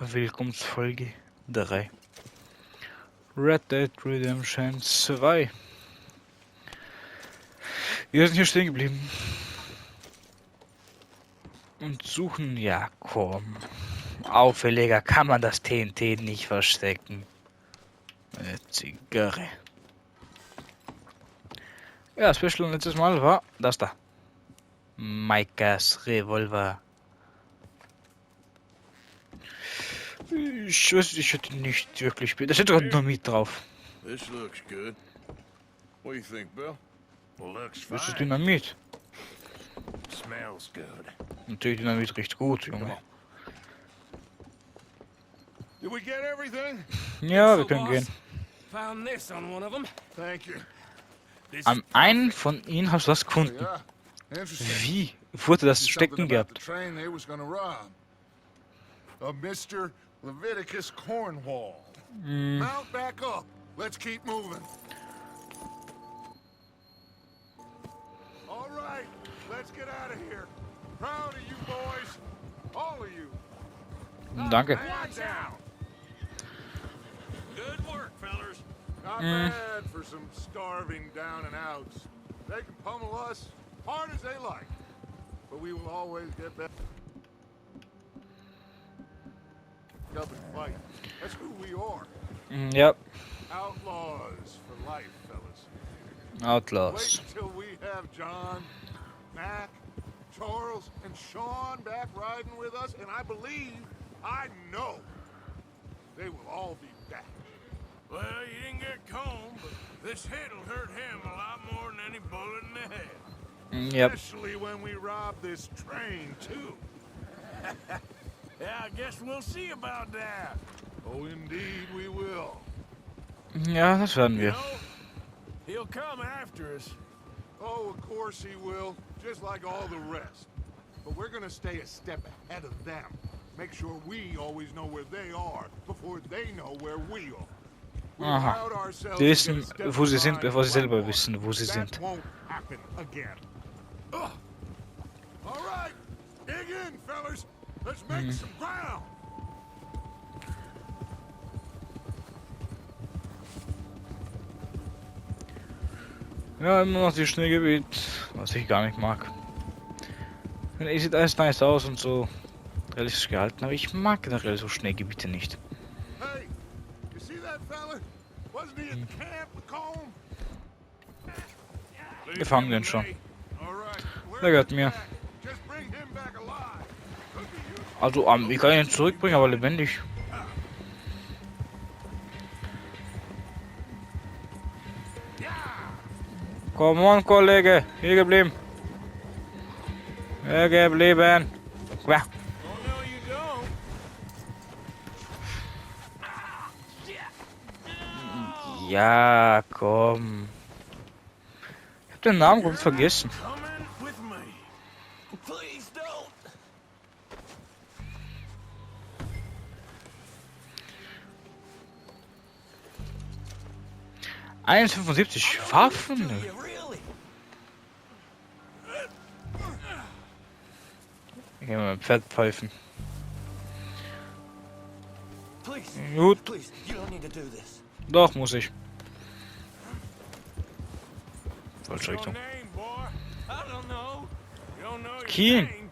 Willkommen zu Folge 3. Red Dead Redemption 2. Wir sind hier stehen geblieben. Und suchen, ja komm. Auffälliger kann man das TNT nicht verstecken. Eine Zigarre. Ja, Special letztes Mal war das da. Maikas Revolver. Ich weiß, ich hätte nicht wirklich. Da steht doch Dynamit drauf. This looks good. What do you think, Bill? Looks Das ist fine. Dynamit. Smells good. Natürlich, Dynamit riecht gut, Junge. Did we get everything? Ja, wir können gehen. Found this on one of them. Thank you. An einen von ihnen hast du was gefunden. Yeah. Interesting. Wie wurde das Something stecken about gehabt? the train they was gonna rob. A Mr. Leviticus Cornwall. Mount back up. Let's keep moving. All right, let's get out of here. Proud of you boys. All of you. Danke. Man down. Good work, fellers. Not bad for some starving down and outs. They can pummel us hard as they like, but we will always get back up and fight. That's who we are. Ja, Outlaws for life, fellas. Outlaws. Wait until we have John, Mac, Charles, and Sean back riding with us, and I believe, I know, they will all be back. Well, you didn't get Combe, but this hit'll hurt him a lot more than any bullet in the head. Yep. Especially when we rob this train, too. Yeah, I guess we'll see about that. Oh, indeed we will. Ja, das werden You wir. know, he'll come after us. Oh, of course he will, just like all the rest. But we're gonna stay a step ahead of them. Make sure we always know where they are before they know where we are. We'll Aha. crowd ourselves Die wissen, to get a step wo sie sind, behind bevor sie selber Blackwater. wissen, wo sie That sind. won't happen again. Ugh. All right, dig in, fellas. Let's make some ground. Ja, immer noch die Schneegebiet, was ich gar nicht mag. Es sieht alles nice aus und so realistisch gehalten, aber ich mag generell so Schneegebiete nicht. Hey, you see that fella? Wasn't he at camp with Combe? Wir fangen den schon. All right, where Der gehört is mir. Jack? Just bring him back alive. Could be useful. Also, ich kann ihn zurückbringen, aber lebendig. Come on, Kollege, hier geblieben. Hier geblieben. Ja. Oh, no, you don't. Ja, komm. Ich hab den Namen gut vergessen. Coming with me. Please don't. 1,75 Waffen? You really? Ich kann mal Pferd pfeifen. Please, Gut, please, you don't need to do this. doch muss ich. Falsche What's your Richtung. name, boy? I don't know. You don't know your Keen. name?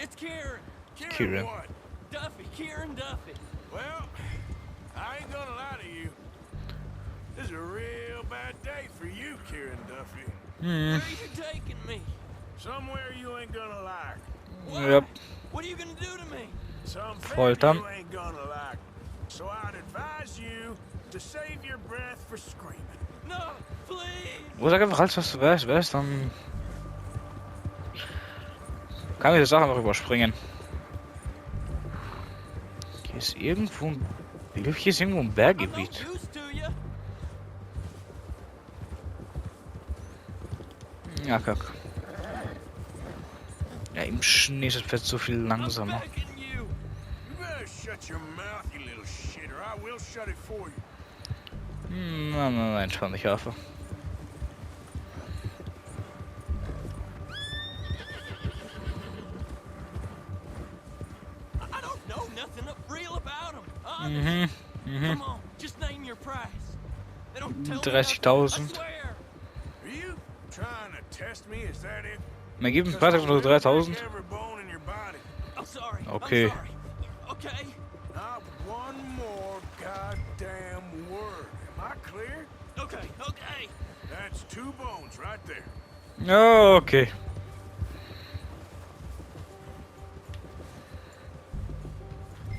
It's Kieran. Kieran. What? Duffy. Kieran Duffy. Well, I ain't gonna lie to you. This is a real bad day for you, Kieran Duffy. Where are you taking me? Somewhere you ain't gonna like. What? Yep. What are you gonna do to me? Some Foltern. you ain't gonna like. So I'd advise you to save your breath for screaming. No, please. Wo sag einfach alles, was du weißt, dann kann ich die Sache noch überspringen. Hier ist irgendwo ein, ich glaube, hier ist irgendwo ein I'm no Berggebiet. use to you. Ja, kack. Ja, im Schnee ist das Pferd so viel I'm langsamer. begging you. You better shut your mouth, you little shit, or I will shut it for you. Nein, entspann dich, Hafer. I don't know ain't nothing real about them. Honest. Come on, just name your price. They don't tell me nothing, I 30.000. swear. Are you trying to test me? Is that it? Wir geben Because Freitag I'll nur really 3.000. break every bone in your body. I'm sorry. Okay. I'm sorry. Okay. Not one more goddamn word. Am I clear? Okay. Okay. That's 2 bones right there. Ja, okay.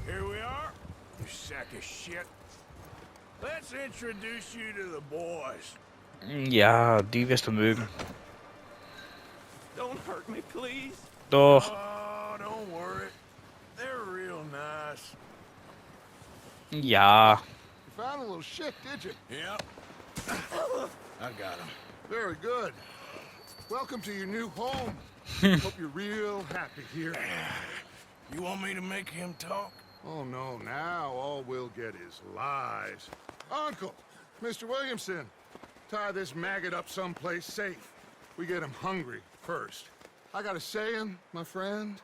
Here we are, you sack of shit. Let's introduce you to the boys. Ja, die wirst du mögen. Don't hurt me, please. Doch. Oh, don't worry. They're real nice. Ja. You found a little shit, did you? Yep. I got him. Very good. Welcome to your new home. Hope you're real happy here. You want me to make him talk? Oh, no, now all we'll get is lies. Uncle, Mr. Williamson, tie this maggot up someplace safe. We get him hungry first. I got a saying, my friend.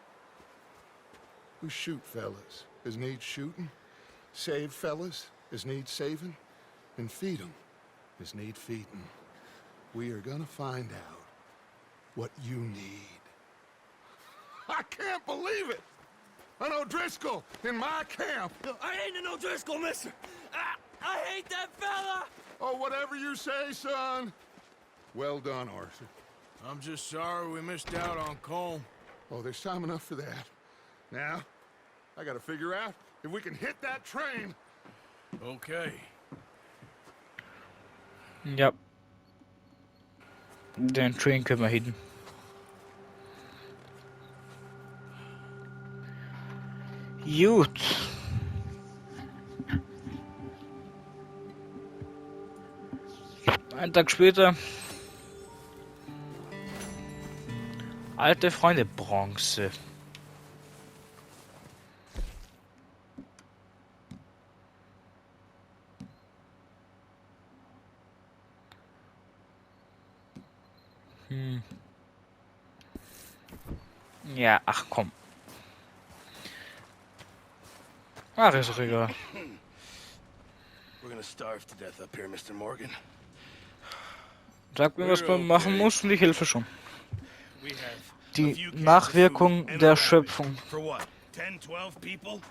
We shoot fellas as need shooting, save fellas as need saving, and feed them as need feeding. We are gonna find out what you need. I can't believe it! An O'Driscoll in my camp! I ain't an O'Driscoll, mister. I hate that fella. Oh, whatever you say, son. Well done, Arthur. I'm just sorry we missed out on Colm. Oh, there's time enough for that. Now, I gotta figure out if we can hit that train. Okay. Ja. Den Train können wir hin. Gut. Einen Tag später. Alte Freunde, Bronze. Ja, ach komm. Ach, ist doch egal. We're gonna starve to death up here, Mr. Morgan. Sag mir, was man machen muss und ich helfe schon. We have Die Nachwirkung der Schöpfung. For what? 10, 12 people?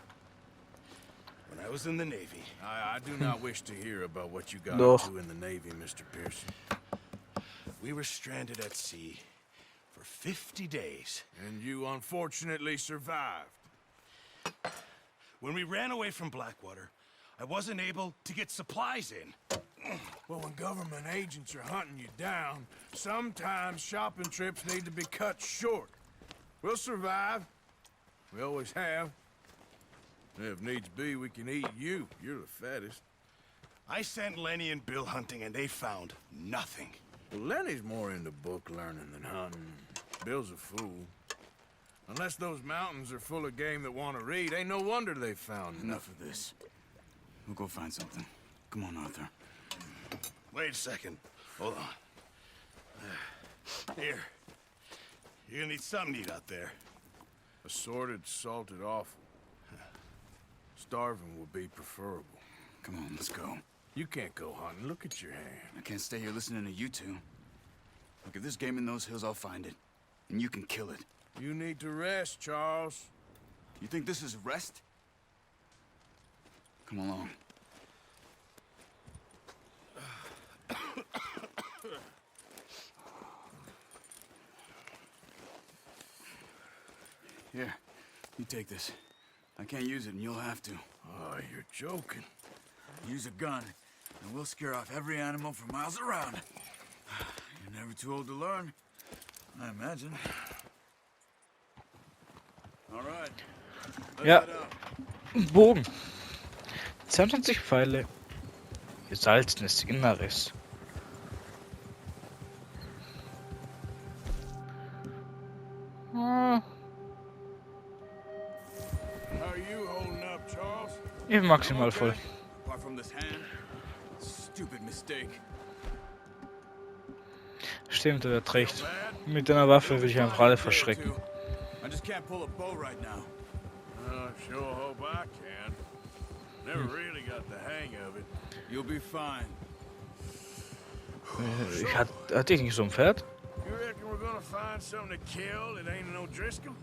When I was in the Navy. I do not wish to hear about what you got Doch. into in the Navy, Mr. Pearson. We were stranded at sea for 50 days. And you unfortunately survived. When we ran away from Blackwater, I wasn't able to get supplies in. Well, when government agents are hunting you down, sometimes shopping trips need to be cut short. We'll survive. We always have. If needs be, we can eat you. You're the fattest. I sent Lenny and Bill hunting, and they found nothing. Well, Lenny's more into book learning than hunting. Bill's a fool. Unless those mountains are full of game that want to read, ain't no wonder they found Enough of this. We'll go find something. Come on, Arthur. Wait a second. Hold on. Here. You're gonna need something to eat out there. assorted, salted offal. Starving would be preferable. Come on, let's go. You can't go hunting. Look at your hand. I can't stay here listening to you two. Look, if there's game in those hills, I'll find it. And you can kill it. You need to rest, Charles. You think this is rest? Come along. Here, you take this. I can't use it, and you'll have to. Oh, you're joking. Use a gun, and we'll scare off every animal for miles around. You're never too old to learn, I imagine. All right. Ja, Bogen. 22 Pfeile. Gesalzenes Inneres. How are you holding up, Charles? Ich bin maximal voll. Apart from this hand, stupid mistake. Stimmt, er hat recht. Mit einer Waffe will ich einfach alle verschrecken. I just can't pull a bow right now. Sure hope I I can. Never really got the hang of it. You'll be fine. Hatte ich nicht so ein Pferd? You reckon we're gonna find something to kill that ain't no Driscoll?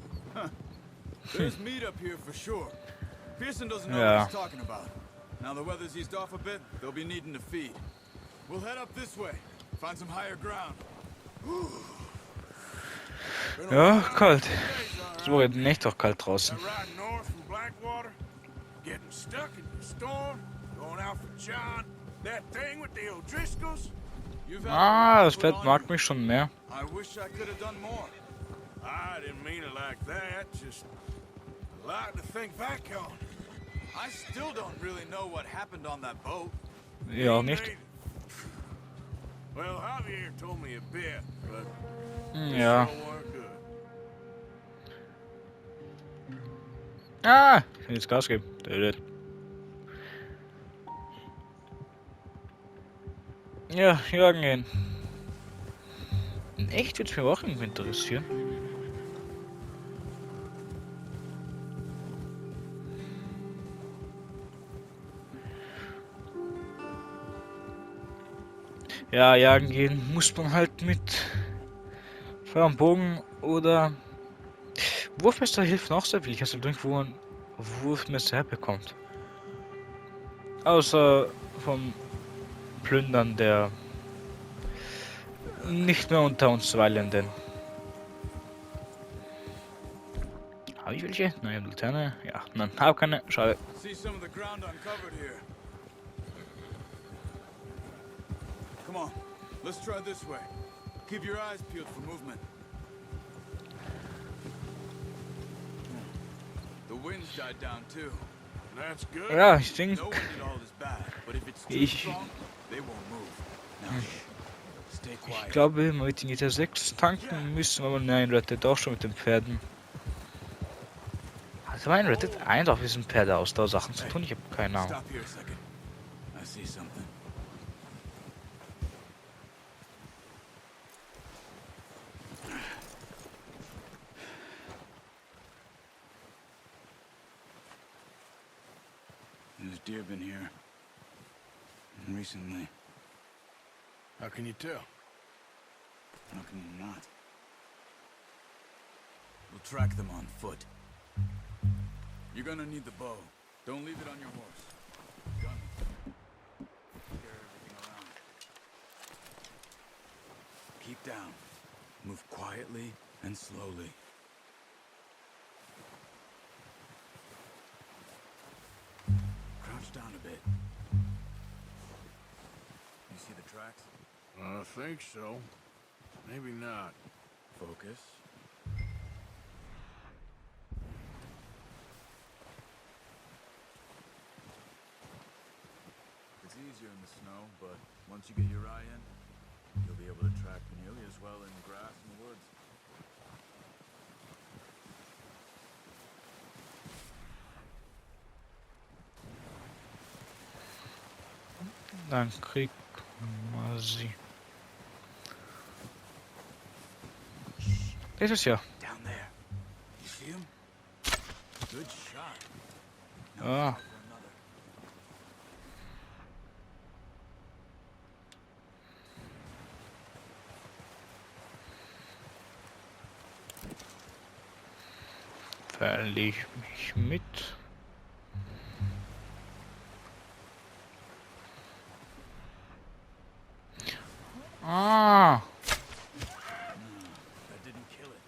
There's meat up here for sure. Pearson doesn't know Yeah. what he's talking about. Now the weather's eased off a bit, they'll be needing to feed. We'll head up this way, find some higher ground. Ja, kalt. Es war nicht doch kalt draußen. That ride north from Blackwater, getting stuck in the storm, going out for John, that thing with the O'Driscolls. You've had Ah, a lot das put Pferd on mag you. mich schon mehr. I wish I could have done more. I didn't mean it like that, just a lot to think back on. I still don't really know what happened on that boat. Ja, Me nicht. neither. Well, Javier told me a bit, but Ja. it sure weren't good. Ah, ich will jetzt Gas geben. Ja, jagen gehen. In echt würde es mich auch irgendwie interessieren. Ja, jagen gehen muss man halt mit Pfeil und Bogen oder Wurfmesser hilft auch sehr viel. Ich weiß halt irgendwo ein Wurfmesser herbekommt. Außer vom Plündern der nicht mehr unter uns Weilenden. Habe ich welche? Nein, Laterne. Ja, nein, habe keine. Schade. See some of the ground uncovered here. Come on, let's try this way. Keep your eyes peeled for movement. The wind's died down too. That's good. Ja, ich denke, No wind at all is bad, but if it's too Ich- strong, they won't move. Now, stay ich quiet. glaube, man wird in GTA 6 tanken müssen, aber nein, Red Dead auch schon mit den Pferden. Also mein Red Dead 1 auch mit diesen Pferdeausdauersachen zu tun, ich habe keine Ahnung. Stop here a second. I see something. There's deer been here. Recently. How can you tell? How can you not? We'll track them on foot. You're gonna need the bow. Don't leave it on your horse. Gun. Carry everything around. Keep down. Move quietly and slowly. Crouch down a bit. You see the tracks? I think so. Maybe not. Focus. It's easier in the snow, but once you get your eye in, you'll be able to track nearly as well in grass and woods. Dann krieg mal sie. Das ist ja. Down there. You see him? Good shot. Now Ah. try for another. Verliere ich mich mit. Ah. That didn't kill it.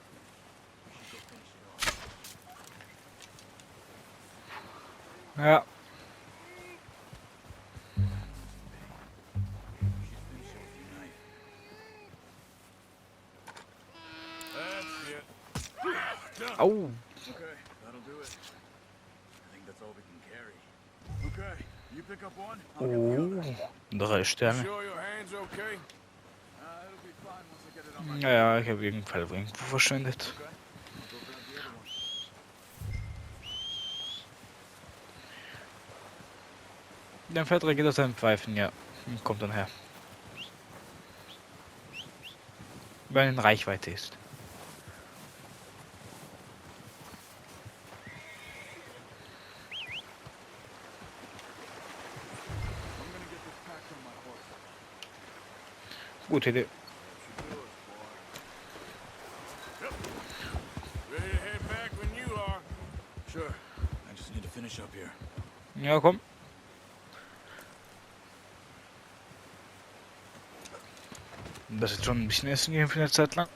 We should go finish it off. Ja. We should finish it with your knife. That's it. Done. Au. Okay, that'll do it. I think that's all we can carry. Okay, you pick up one. I'll get the other. Oh. 3 Sterne. Sure your hand's okay? It'll be fine once I get it on my Naja, ich habe irgendeinen Fall irgendwo verschwendet. Okay, I'll go grab the other one. Der Pferd geht aus seinen Pfeifen, ja. Kommt dann her. Weil er in Reichweite ist. Gute Idee. Yep. Ready to head back when you are. Sure. I just need to finish up here. Ja, komm. Das ist schon ein bisschen Essen gehen für eine Zeit lang.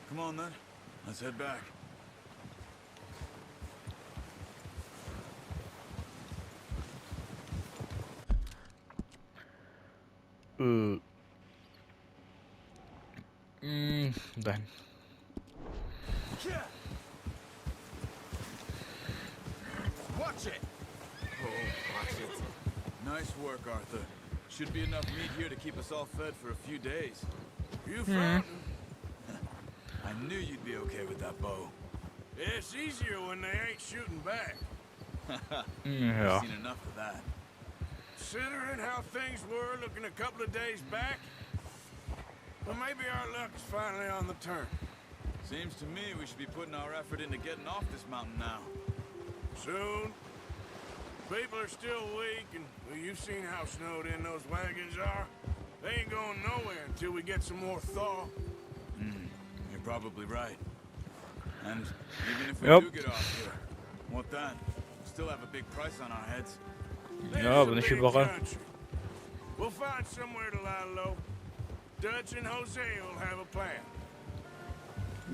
Come on then. Let's head back. Dahin. Watch it! Oh, watch it. Nice work, Arthur. Should be enough meat here to keep us all fed for a few days. You found him. I knew you'd be okay with that bow. It's easier when they ain't shooting back. Ja. I've seen enough of that. Considering how things were looking a couple of days back, well, maybe our luck's finally on the turn. Seems to me we should be putting our effort into getting off this mountain now. Soon. People are still weak, and well, you've seen how snowed in those wagons are. They ain't going nowhere until we get some more thaw. You're probably right. And even if we Yep. do get off here, what then? We still have a big price on our heads. This Ja, is a aber nicht big überall. country. We'll find somewhere to lie low. Dutch and Jose will have a plan.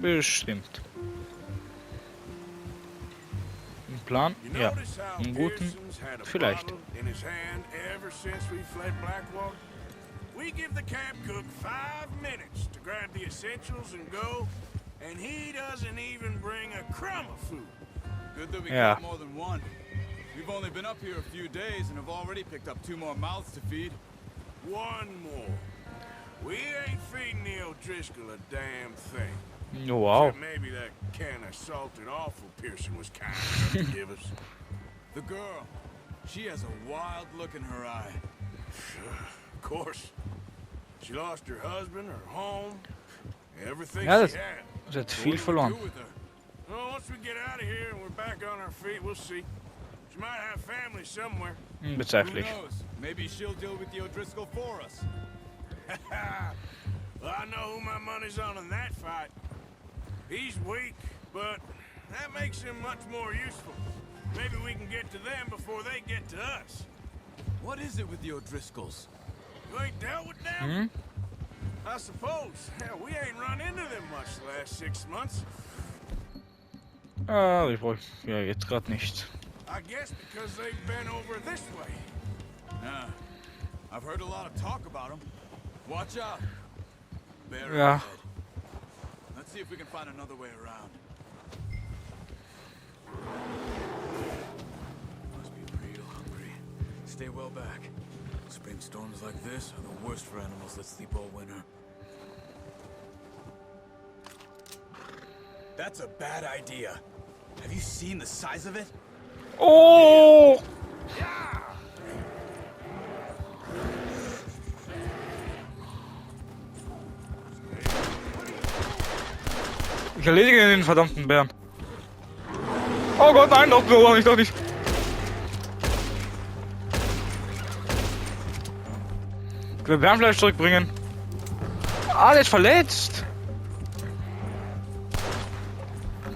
Bestimmt. Ein Plan? You Ja. notice how Einen guten? Pearson's had a Vielleicht. bottle in his hand ever since we fled Blackwater? We give the camp cook 5 minutes to grab the essentials and go, and he doesn't even bring a crumb of food. Good that we Yeah. got more than one. We've only been up here a few days and have already picked up 2 more mouths to feed. One more. We ain't feeding the O'Driscoll a damn thing. Oh, wow. Except maybe that can of salted offal Pearson was kind enough to give us. The girl, she has a wild look in her eye. Of course. She lost her husband, her home, everything Ja, she had. Sie hat So viel what do we verloren. do with her? Well, once we get out of here and we're back on our feet, we'll see. She might have family somewhere. Who Bezweifle ich. knows? Maybe she'll deal with the O'Driscoll for us. Well, I know who my money's on in that fight. He's weak, but that makes him much more useful. Maybe we can get to them before they get to us. What is it with the O'Driscolls? You ain't dealt with them? I suppose. Hell, we ain't run into them much the last 6 months. Ah, ich brauche ja jetzt gerade nicht. I guess because they've been over this way. Yeah. I've heard a lot of talk about them. Watch out. Bear Ja. ahead. Let's see if we can find another way around. Must be real hungry. Stay well back. Spring storms like this are the worst for animals that sleep all winter. That's a bad idea. Have you seen the size of it? Oh! Ich erledige den verdammten Bären. Oh Gott, nein, doch nicht, doch nicht. Ich will Bärenfleisch zurückbringen. Ah, der ist verletzt.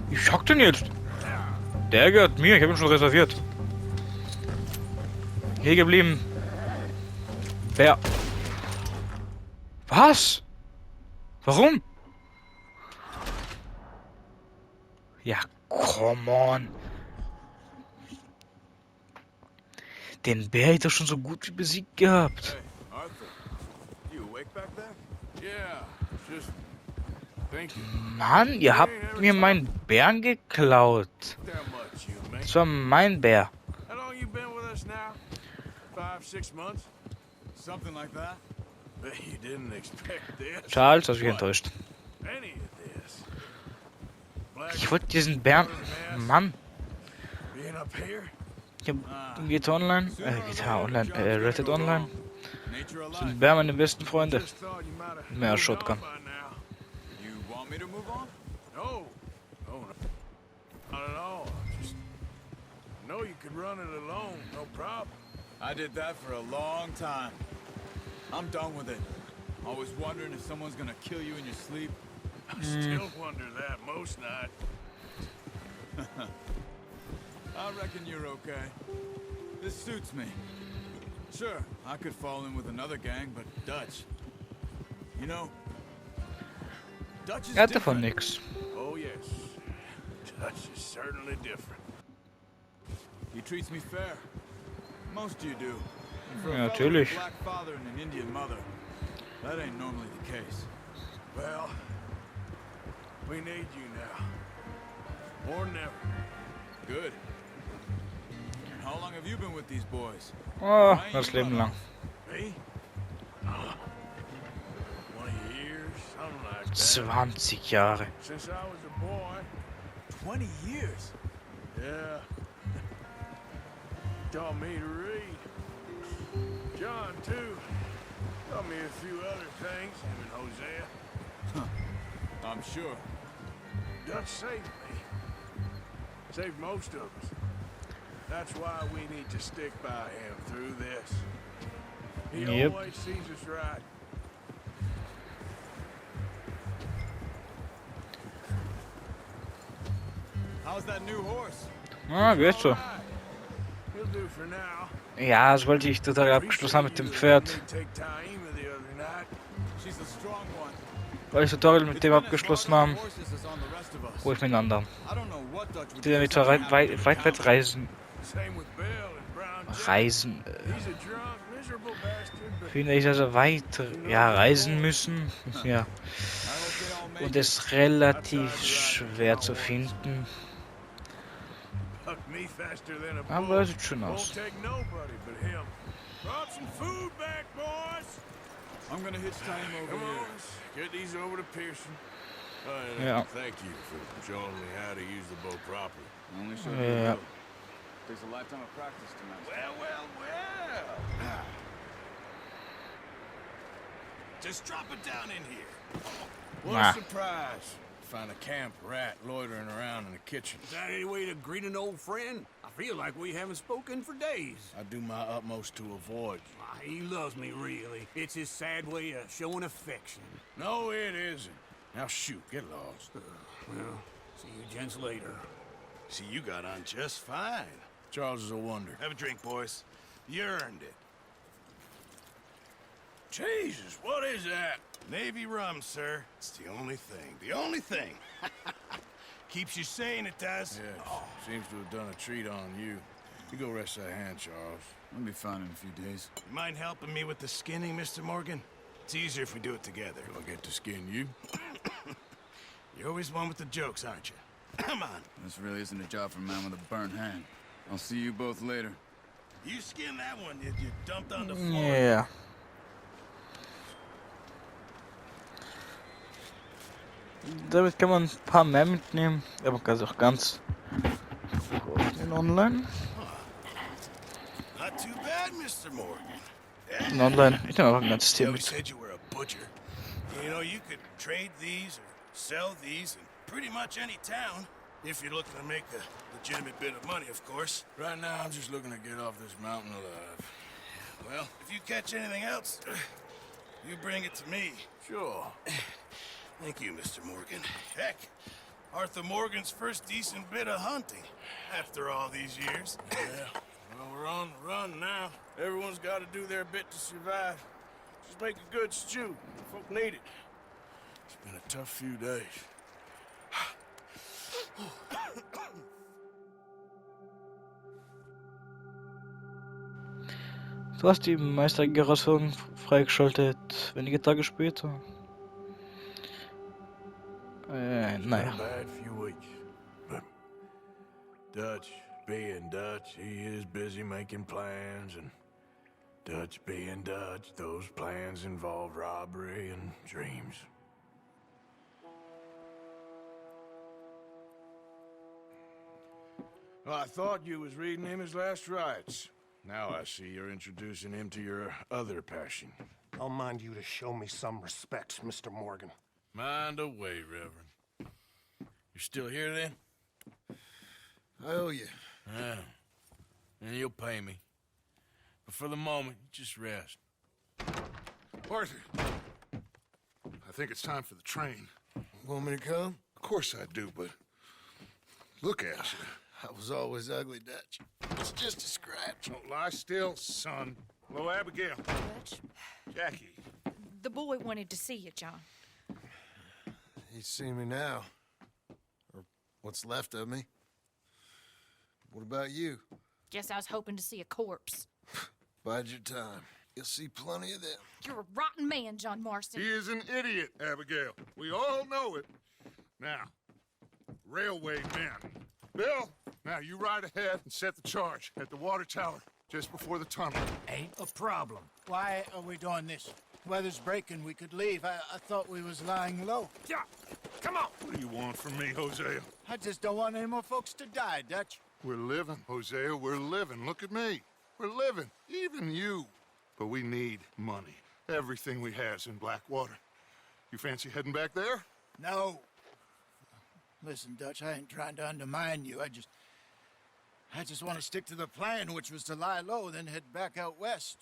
Wie schockt denn jetzt? Der gehört mir, ich habe ihn schon reserviert. Hier geblieben. Bär. Was? Warum? Ja, come on. Den Bär hätte ich doch schon so gut wie besiegt gehabt. Hey, Arthur. You awake back there? Yeah, just thinking. Mann, ihr habt mir meinen Bären geklaut. That much, you, mate. Das war mein Bär. How long you been with us now? 5, 6 months? Something like that? Bet you didn't expect this. Charles, hast mich enttäuscht. Any of this. Black Ich wollte diesen Bären... Mann. being up here? Ich hab GTA Online, GTA Online, Reddit Online. Nature alive. Sind Bär meine besten Freunde. Just thought you might have Mehr als moved Shotgun. on by now. You want me to move on? No. No, not at all. Just know you could run it alone, no problem. I did that for a long time. I'm done with it. Always wondering if someone's gonna kill you in your sleep. I still wonder that most nights. I reckon you're okay. This suits me. Sure, I could fall in with another gang, but Dutch... You know... Dutch is Er hatte von different. nix. Oh, yes. Dutch is certainly different. He treats me fair. Most of you do. And for a Ja, fellow with natürlich. a black father and an Indian mother, that ain't normally the case. Well, we need you now. More than ever. Good. How long have you been with these boys? Oh, das Leben lang. Me? 20 years, something like that. 20 Jahre. Since I was a boy. 20 years? Yeah. Taught me to read. John, too. Taught me a few other things, him and Hosea. I'm sure. Dutch saved me. Saved most of us. That's why we need to stick by him through this. He Yep. always sees us right. How's that new horse? Ah, geht so. Alright. He'll do for now. Ja, das wollte ich total abgeschlossen haben mit dem Pferd. She's a strong one. Weil ich Tutorial mit dem abgeschlossen haben, wo ich mit den anderen. I don't know what Dutch would Die damit zwar weit reisen. Finde ich also weiter, ja, reisen müssen. Ja. Und es ist relativ schwer zu finden. Aber es sieht schön aus. I'm gonna hitch time over here. Get these over to Pearson. Yeah. Thank you for showing me how to use the boat properly. Only so you Yeah. will. Takes a lifetime of practice to master. Well. Just drop it down in here. What Nah. a surprise. Find a camp rat loitering around in the kitchen. Is that any way to greet an old friend? I feel like we haven't spoken for days. I do my utmost to avoid you. He loves me, really. It's his sad way of showing affection. No, it isn't. Now shoot, get lost. Well, see you gents later. See, you got on just fine. Charles is a wonder. Have a drink, boys. You earned it. Jesus, what is that? Navy rum, sir. It's the only thing. The only thing. Keeps you sane, it does. Yes, seems to have done a treat on you. You go rest that hand, Charles. I'll be fine in a few days. You mind helping me with the skinning, Mr. Morgan? It's easier if we do it together. Do I get to skin you? You're always one with the jokes, aren't you? Come on. This really isn't a job for a man with a burnt hand. I'll see you both later. You skinned that one you dumped on the floor. Ja. Damit kann man ein paar mehr mitnehmen, aber man kann es auch ganz in online. Not too bad, Mr. Morgan. In online, ich nehme auch ein ganzes You Team always mit. said you were a butcher. You know, you could trade these or sell these in pretty much any town. If you're looking to make a legitimate bit of money, of course. Right now, I'm just looking to get off this mountain alive. Well, if you catch anything else, you bring it to me. Sure. Thank you, Mr. Morgan. Heck, Arthur Morgan's first decent bit of hunting after all these years. Yeah. Well, we're on the run now. Everyone's got to do their bit to survive. Just make a good stew. Folk need it. It's been a tough few days. Du hast die Meistergeneration freigeschaltet, wenige Tage später. Naja. Been a bad few weeks. But Dutch being Dutch, he is busy making plans, and Dutch being Dutch, those plans involve robbery and dreams. Well, I thought you was reading him his last rites. Now I see you're introducing him to your other passion. I'll mind you to show me some respect, Mr. Morgan. Mind away, Reverend. You're still here, then? I owe you. Yeah. And you'll pay me. But for the moment, just rest. Arthur, I think it's time for the train. Want me to come? Of course I do, but look at you. I was always ugly, Dutch. It's just a scratch. Don't lie still, son. Hello, Abigail. Dutch, Jackie. the boy wanted to see you, John. He's seen me now. Or what's left of me. What about you? Guess I was hoping to see a corpse. Bide your time. You'll see plenty of them. You're a rotten man, John Marston. He is an idiot, Abigail. We all know it. Now, railway men. Bill, now you ride ahead and set the charge at the water tower just before the tunnel. Ain't a problem. Why are we doing this? Weather's breaking, we could leave. I thought we was lying low. Yeah, come on. What do you want from me, Hosea? I just don't want any more folks to die, Dutch. We're living, Hosea, we're living. Look at me. We're living, even you. But we need money. Everything we has in Blackwater. You fancy heading back there? No. Listen, Dutch, I ain't trying to undermine you. I just want to stick to the plan, which was to lie low, then head back out west.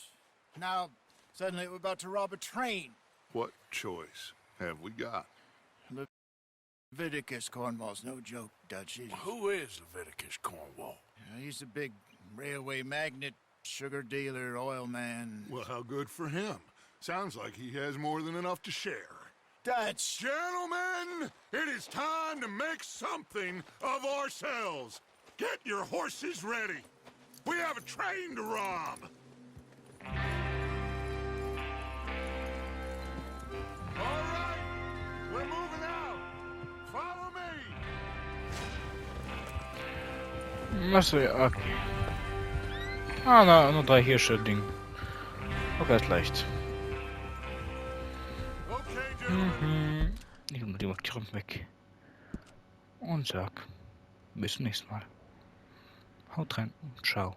Now, suddenly we're about to rob a train. What choice have we got? Leviticus Cornwall's no joke, Dutch. Who is Leviticus Cornwall? He's a big railway magnate, sugar dealer, oil man. Well, how good for him. Sounds like he has more than enough to share. Dutch! Gentlemen, it is time to make something of ourselves. Get your horses ready. We have a train to rob. All right, we're moving out. Follow me. Was okay. Ah, nur 3 Hirsche-Ding. Okay, ist leicht. Okay, gentlemen. Ich nehme die Markierung weg. Und sag, bis zum nächsten Mal. Haut rein und ciao.